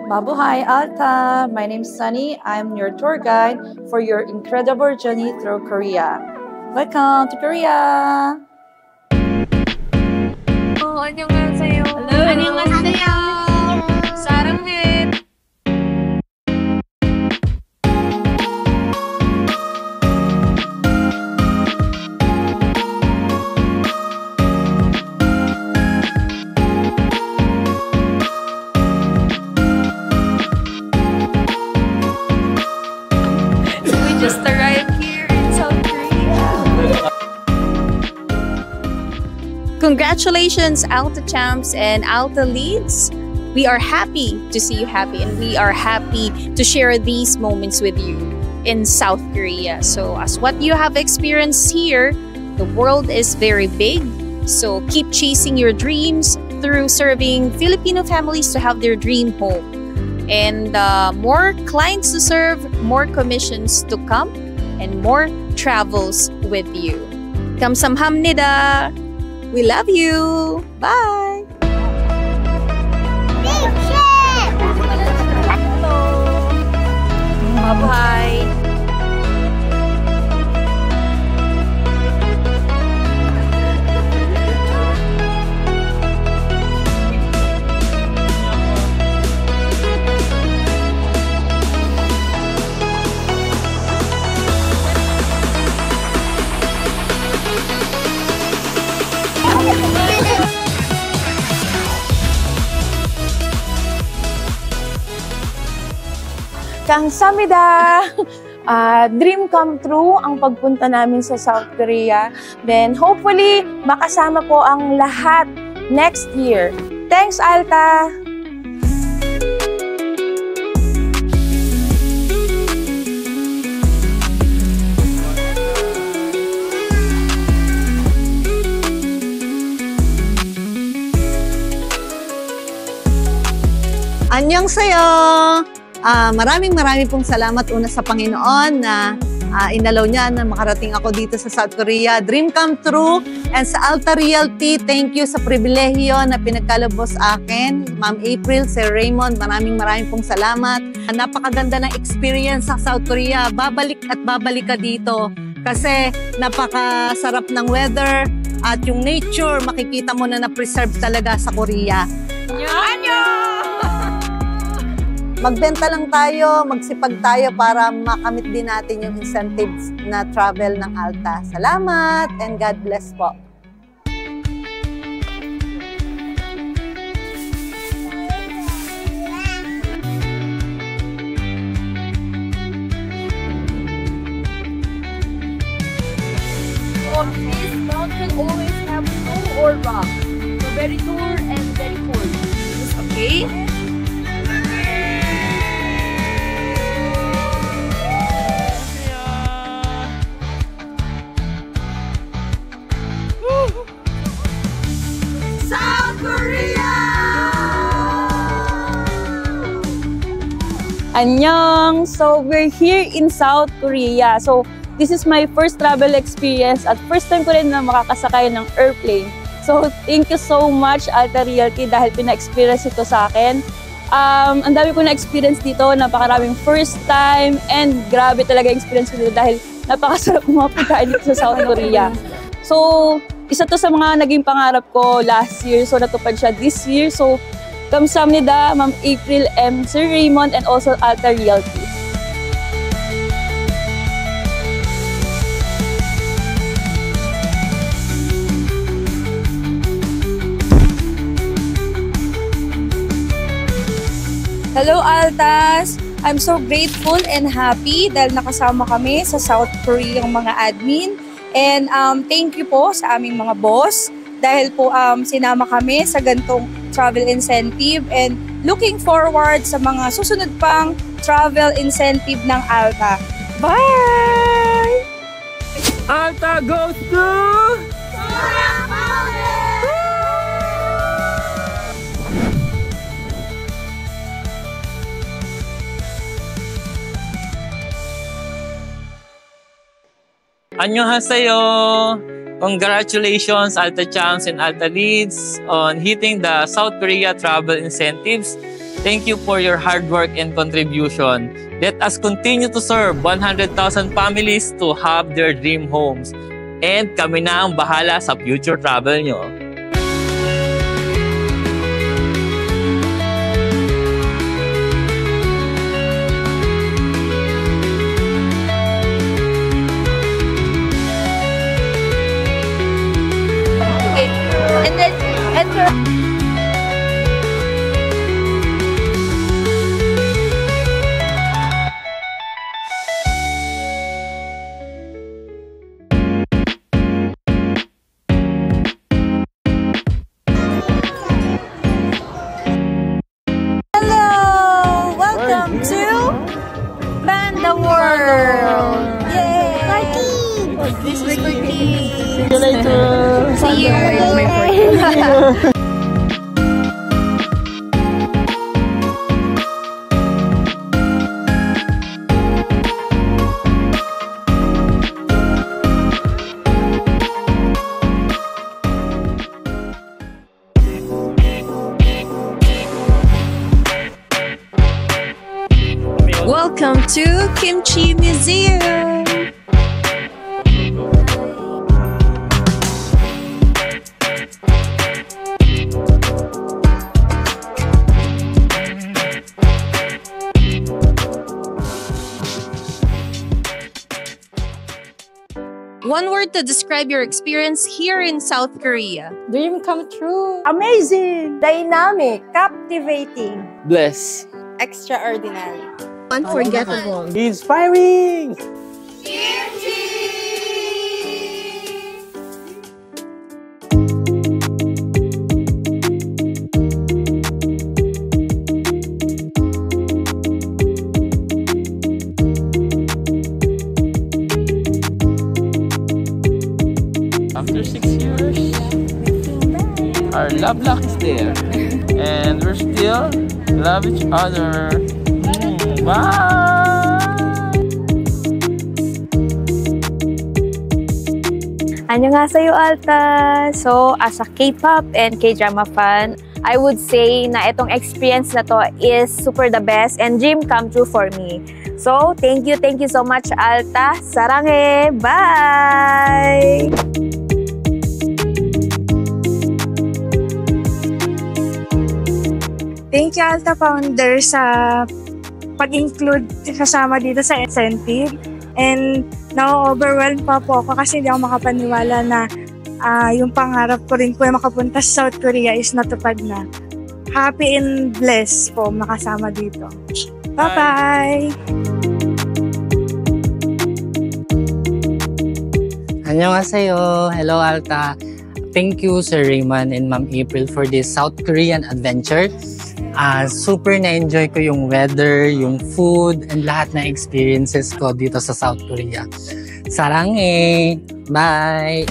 Mabuhay Alta! My name is Sunny. I'm your tour guide for your incredible journey through Korea. Welcome to Korea! 안녕하세요. Hello. 안녕하세요. 사랑해. Just arrived here in South Korea. Congratulations, Alta Champs and Alta Leads. We are happy to see you happy, and we are happy to share these moments with you in South Korea. So as what you have experienced here, the world is very big. So keep chasing your dreams through serving Filipino families to have their dream home. And more clients to serve, more commissions to come, and more travels with you. Kamsamhamnida! We love you! Bye! Hello! Bye-bye! Kamsahamnida! Dream come true ang pagpunta namin sa South Korea. Then hopefully makasama po ang lahat next year. Thanks, Alta! Annyeonghaseyo! Maraming pong salamat una sa Panginoon na inalaw niya na makarating ako dito sa South Korea. Dream come true. And sa Alta Realty, thank you sa pribilehiyo na pinagkalabos akin. Ma'am April, Sir Raymond, maraming pong salamat. Napakaganda ng experience sa South Korea. Babalik at babalik ka dito kasi napakasarap ng weather at yung nature, makikita mo na na-preserve talaga sa Korea. Magbenta lang tayo, magsipag tayo para makamit din natin yung incentives na travel ng Alta. Salamat and God bless po. This mountain always have snow or rock. So very tall and very cold. Is this okay? Annyeong! So we're here in South Korea. So this is my first travel experience at first time ko rin na makakasakay ng airplane. So thank you so much Alta Realty dahil pina-experience ito sa akin. Ang dami ko na-experience dito, napakaraming first time and grabe talaga yung experience ko dito dahil napakasarap mga pagkain dito sa South Korea. So isa to sa mga naging pangarap ko last year, so natupad siya this year. So kamsahamnida, Ma'am April M, Sir Raymond, and also Alta Realty. Hello Altas! I'm so grateful and happy dahil nakasama kami sa South Koreang mga admin. And thank you po sa aming mga boss dahil po sinama kami sa gantong travel incentive, and looking forward sa mga susunod pang travel incentive ng Alta. Bye! Alta goes to... Annyeonghaseyo! Congratulations Alta Champs and Alta Leads on hitting the South Korea travel incentives. Thank you for your hard work and contribution. Let us continue to serve 100,000 families to have their dream homes. And kami na ang bahala sa future travel nyo. Welcome to Panda World! Yay! This is Ricky. See you later! See you! Welcome to Kimchi Museum. One word to describe your experience here in South Korea. Dream come true. Amazing! Dynamic, captivating, Bless. Extraordinary. Unforgettable. Inspiring! After 6 years, our love lock is there. And we're still love each other. Bye! Annyeonghaseyo Alta! So, as a K-pop and K-drama fan, I would say na itong experience na to is super the best and dream come true for me. So, thank you so much Alta! Sarange! Bye! Thank you, Alta Founder, sa pag-include kasama dito sa incentive. And na-overwhelm pa po ako kasi hindi ako makapaniwala na yung pangarap ko rin po yung makapunta sa South Korea is natupad na. Happy and blessed po makasama dito. Bye-bye! Annyeonghaseyo! Hello Alta! Thank you Sir Raymond and Ma'am April for this South Korean adventure. Super na-enjoy ko yung weather, yung food, and lahat na experiences ko dito sa South Korea. Sarange! Bye!